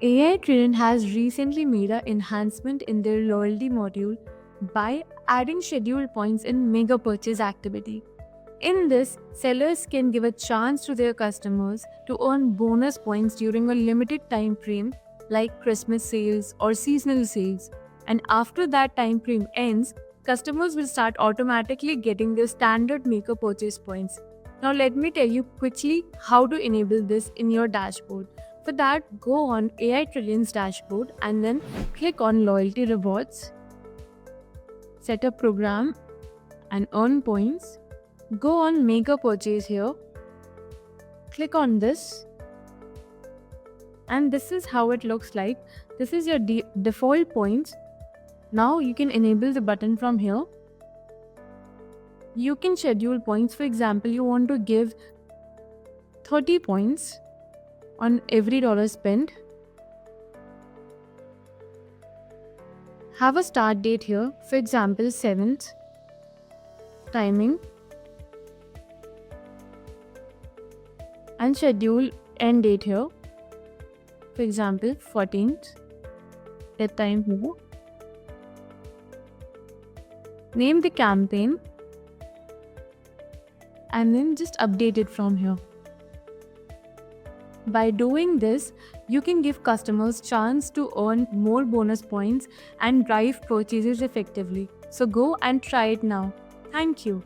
AI Trillion has recently made an enhancement in their loyalty module by adding scheduled points in mega purchase activity. In this, sellers can give a chance to their customers to earn bonus points during a limited time frame like Christmas sales or seasonal sales. And after that time frame ends, customers will start automatically getting their standard maker purchase points. Now let me tell you quickly how to enable this in your dashboard. For that, go on AI Trillion's dashboard and then click on Loyalty Rewards, set a program and earn points. Go on Make a Purchase here, click on this, and this is how it looks like. This is your default points. Now you can enable the button from here. You can schedule points. For example, you want to give 30 points on every dollar spent. Have a start date here, for example 7th, timing, and schedule end date here, for example 14th, that time here. Name the campaign and then just update it from here. By doing this, you can give customers chance to earn more bonus points and drive purchases effectively. So go and try it now. Thank you.